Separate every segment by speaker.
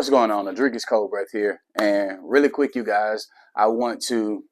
Speaker 1: What's going on? Adrigus Cold Breath here. And really quick, you guys, I want to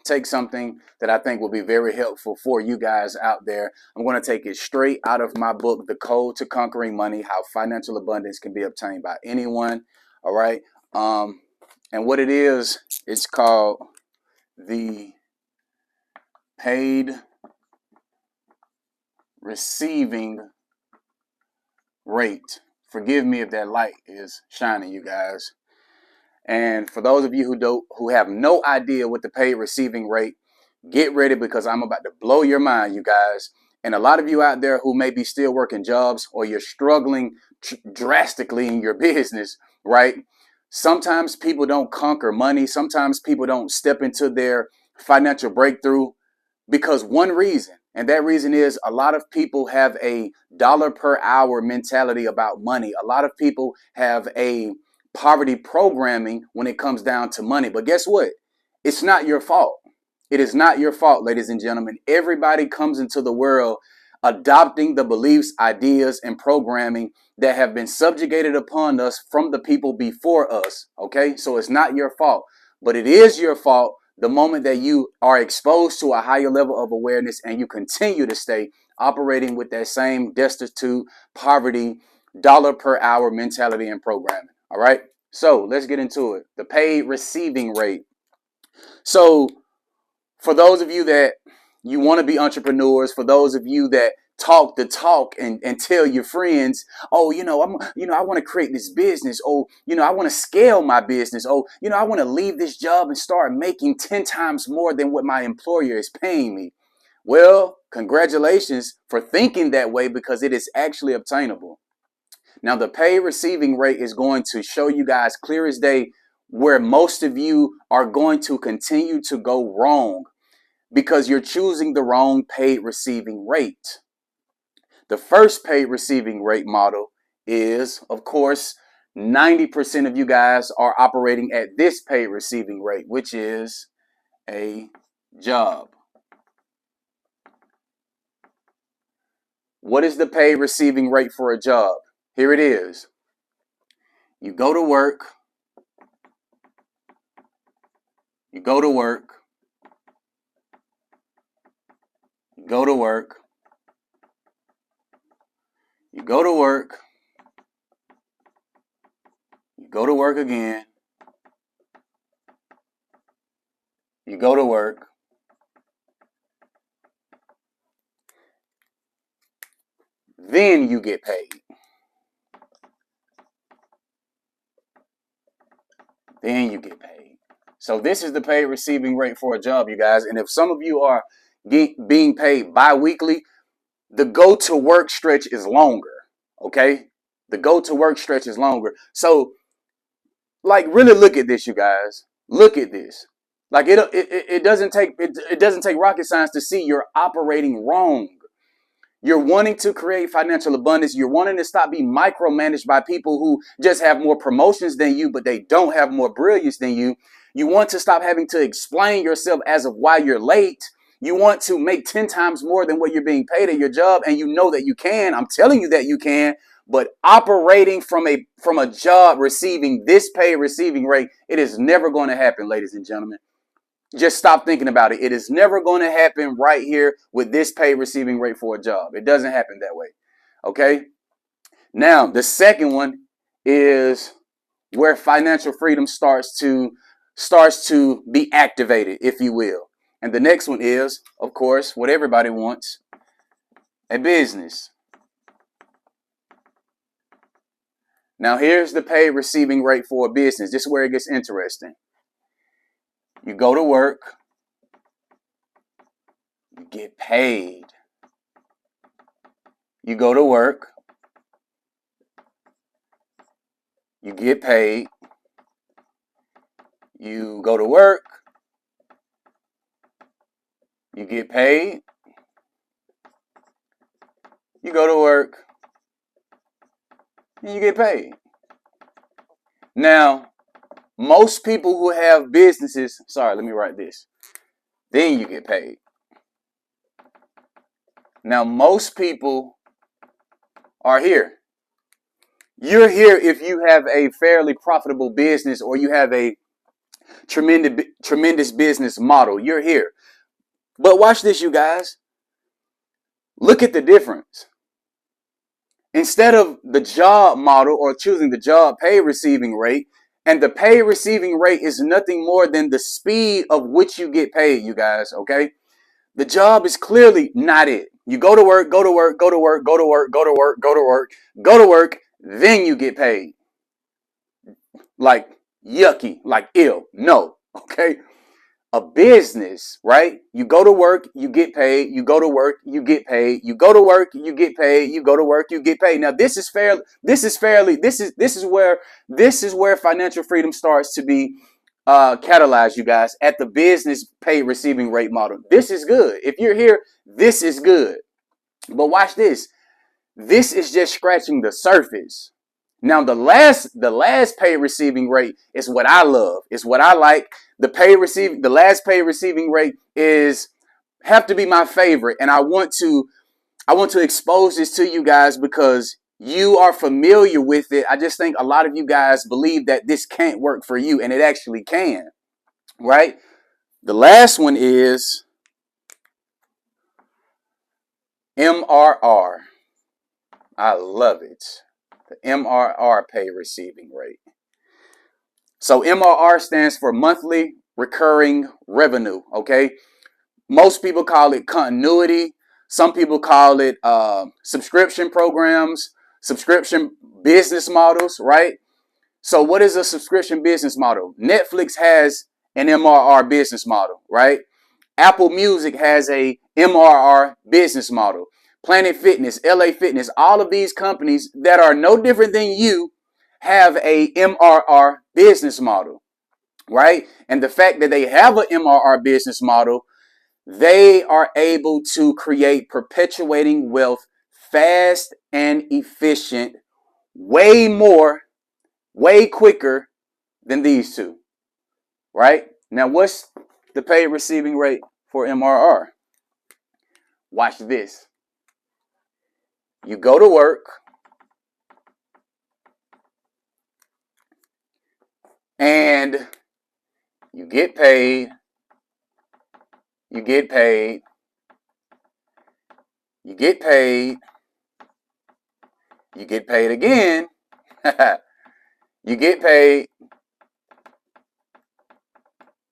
Speaker 1: take something that I think will be very helpful for you guys out there. I'm going to take it straight out of my book, The Code to Conquering Money, How Financial Abundance Can Be Obtained by Anyone. All right. And what it is, it's called the Paid Receiving Rate. Forgive me if that light is shining, you guys. And for those of you who have no idea what the paid receiving rate, get ready because I'm about to blow your mind, you guys. And a lot of you out there who may be still working jobs or you're struggling drastically in your business, right? Sometimes people don't conquer money. Sometimes people don't step into their financial breakthrough because one reason, and that reason is a lot of people have a dollar per hour mentality about money. A lot of people have a poverty programming when it comes down to money. But guess what? It's not your fault. It is not your fault, ladies and gentlemen. Everybody comes into the world adopting the beliefs, ideas, and programming that have been subjugated upon us from the people before us. Okay, so it's not your fault, but it is your fault the moment that you are exposed to a higher level of awareness and you continue to stay operating with that same destitute, poverty, dollar per hour mentality and programming. All right, so let's get into it. The paid receiving rate. So for those of you that you want to be entrepreneurs, for those of you that talk the talk and tell your friends, oh, I want to create this business. Oh, I want to scale my business. Oh, I want to leave this job and start making 10 times more than what my employer is paying me. Well, congratulations for thinking that way because it is actually obtainable. Now, the pay receiving rate is going to show you guys clear as day where most of you are going to continue to go wrong because you're choosing the wrong paid receiving rate. The first paid receiving rate model is, of course, 90% of you guys are operating at this paid receiving rate, which is a job. What is the paid receiving rate for a job? Here it is. You go to work. You go to work. You go to work. You go to work. You go to work again. You go to work. Then you get paid. Then you get paid. So this is the paid receiving rate for a job, you guys. And if some of you are being paid bi-weekly, the go to work stretch is longer. Okay? The go to work stretch is longer. So like really look at this, you guys. Look at this. Like it doesn't take rocket science to see you're operating wrong. You're wanting to create financial abundance. You're wanting to stop being micromanaged by people who just have more promotions than you, but they don't have more brilliance than you. You want to stop having to explain yourself as of why you're late. You want to make 10 times more than what you're being paid at your job, and you know that you can. I'm telling you that you can. But operating from a job receiving this pay receiving rate, it is never going to happen, ladies and gentlemen. Just stop thinking about it. It is never going to happen right here with this pay receiving rate for a job. It doesn't happen that way. Okay. Now, the second one is where financial freedom starts to be activated, if you will. And the next one is, of course, what everybody wants, a business. Now, here's the pay receiving rate for a business. This is where it gets interesting. You go to work, you get paid. You go to work, you get paid. You go to work, you get paid. You go to work, and you get paid. Now, most people who have businesses, sorry, let me write this. Then you get paid. Now, most people are here. You're here if you have a fairly profitable business or you have a tremendous business model. You're here. But watch this, you guys. Look at the difference. Instead of the job model or choosing the job pay receiving rate, and the pay receiving rate is nothing more than the speed of which you get paid, you guys, okay? The job is clearly not it. You go to work, go to work, go to work, go to work, go to work, go to work, go to work, then you get paid. Like yucky, like ill. No, okay? A business, right? You go to work, you get paid. You go to work, you get paid. You go to work, you get paid. You go to work, you get paid. Now this is fairly. This is where financial freedom starts to be catalyzed, you guys, at the business pay receiving rate model. This is good. If you're here, this is good. But watch this. This is just scratching the surface. Now the last pay receiving rate is what I love. It's what I like. The last pay receiving rate is have to be my favorite, and I want to expose this to you guys because you are familiar with it. I just think a lot of you guys believe that this can't work for you, and it actually can, right? The last one is MRR. I love it. The MRR pay receiving rate. So MRR stands for monthly recurring revenue, okay? Most people call it continuity. Some people call it subscription programs, subscription business models, right? So what is a subscription business model? Netflix has an MRR business model, right? Apple Music has a MRR business model. Planet Fitness, LA Fitness, all of these companies that are no different than you have a MRR business model, right? And the fact that they have an MRR business model, they are able to create perpetuating wealth fast and efficient, way more, way quicker than these two, right? Now, what's the paid receiving rate for MRR? Watch this. You go to work and you get paid, you get paid, you get paid, you get paid again, you get paid,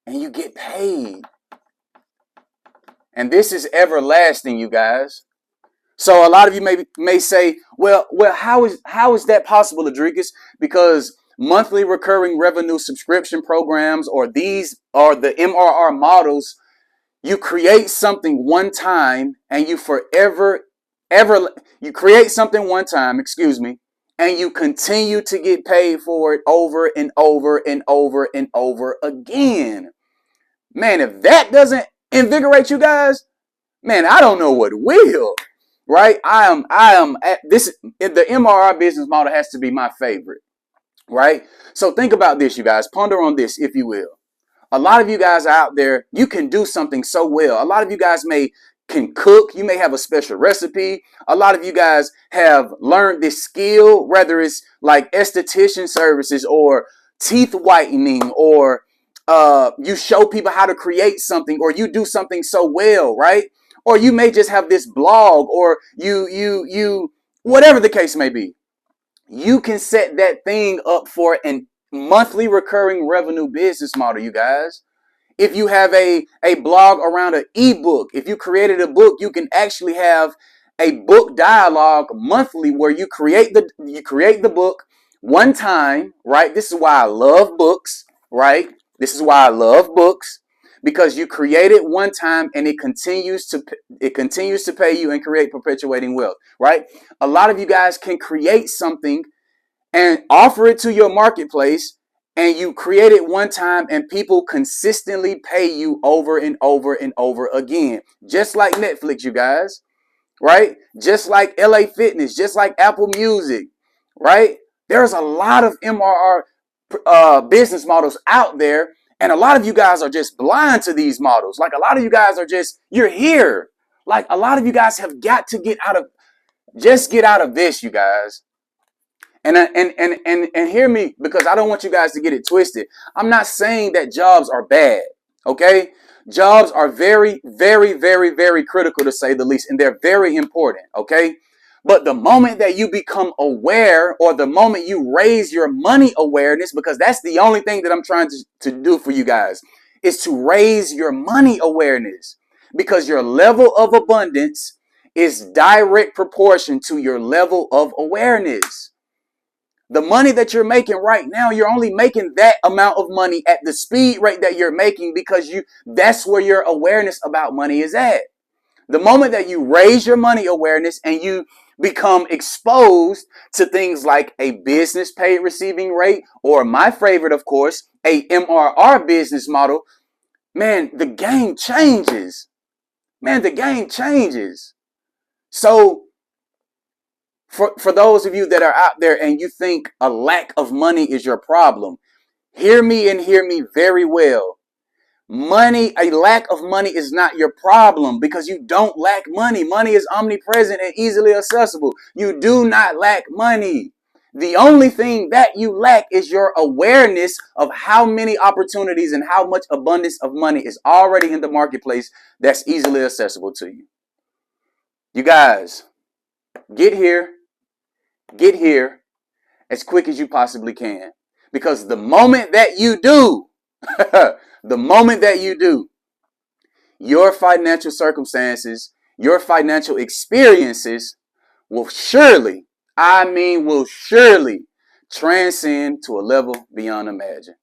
Speaker 1: and you get paid. And this is everlasting, you guys. So a lot of you may say, well, how is that possible, Adrikus? Because monthly recurring revenue subscription programs or these are the MRR models, you create something one time and you create something one time, and you continue to get paid for it over and over and over and over again. Man, if that doesn't invigorate you guys, man, I don't know what will. Right? I am at this. The MRR business model has to be my favorite. Right? So think about this, you guys. Ponder on this, if you will. A lot of you guys out there, you can do something so well. A lot of you guys can cook. You may have a special recipe. A lot of you guys have learned this skill, whether it's like esthetician services or teeth whitening, or you show people how to create something, or you do something so well, right? Or you may just have this blog, or you whatever the case may be. You can set that thing up for a monthly recurring revenue business model, you guys. If you have a blog around an ebook, if you created a book, you can actually have a book dialogue monthly where you create the book one time, right? This is why I love books, right? This is why I love books. Because you create it one time and it continues to pay you and create perpetuating wealth, right? A lot of you guys can create something and offer it to your marketplace, and you create it one time and people consistently pay you over and over and over again. Just like Netflix, you guys, right? Just like LA Fitness, just like Apple Music, right? There's a lot of MRR business models out there. And a lot of you guys are just blind to these models. Like a lot of you guys are you're here. Like a lot of you guys have got to get out of this, you guys. And hear me, because I don't want you guys to get it twisted. I'm not saying that jobs are bad. Okay, jobs are very, very, very, very critical, to say the least, and they're very important. Okay, but the moment that you become aware, or the moment you raise your money awareness, because that's the only thing that I'm trying to do for you guys, is to raise your money awareness, because your level of abundance is direct proportion to your level of awareness. The money that you're making right now, you're only making that amount of money at the speed rate that you're making, because that's where your awareness about money is at. The moment that you raise your money awareness and you become exposed to things like a business paid receiving rate, or my favorite, of course, a MRR business model, man, the game changes. Man, the game changes. So for those of you that are out there and you think a lack of money is your problem, hear me, and hear me very well. A lack of money is not your problem, because you don't lack money. Money is omnipresent and easily accessible. You do not lack money. The only thing that you lack is your awareness of how many opportunities and how much abundance of money is already in the marketplace that's easily accessible to you. You guys, get here as quick as you possibly can, because the moment that you do, the moment that you do, your financial circumstances, your financial experiences will surely, will surely transcend to a level beyond imagine.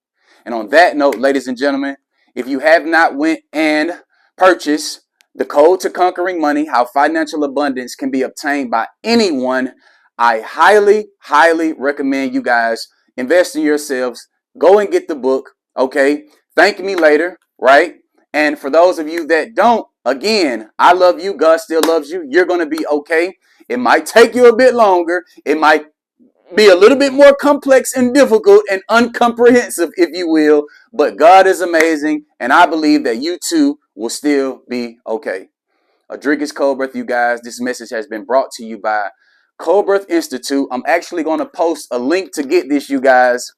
Speaker 1: And on that note, ladies and gentlemen, if you have not went and purchased the Code to Conquering Money, How Financial Abundance Can Be Obtained by Anyone, I highly, highly recommend you guys invest in yourselves. Go and get the book, okay? Thank me later, right? And for those of you that don't, again, I love you. God still loves you. You're going to be okay. It might take you a bit longer. It might be a little bit more complex and difficult and uncomprehensive, if you will. But God is amazing. And I believe that you too will still be okay. Adrigus Colbert, you guys. This message has been brought to you by Colbert Institute. I'm actually going to post a link to get this, you guys,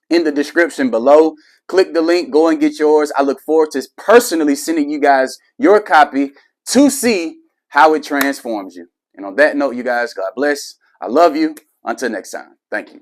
Speaker 1: in the description below. Click the link, go and get yours. I look forward to personally sending you guys your copy to see how it transforms you. And on that note, you guys, God bless. I love you. Until next time. Thank you.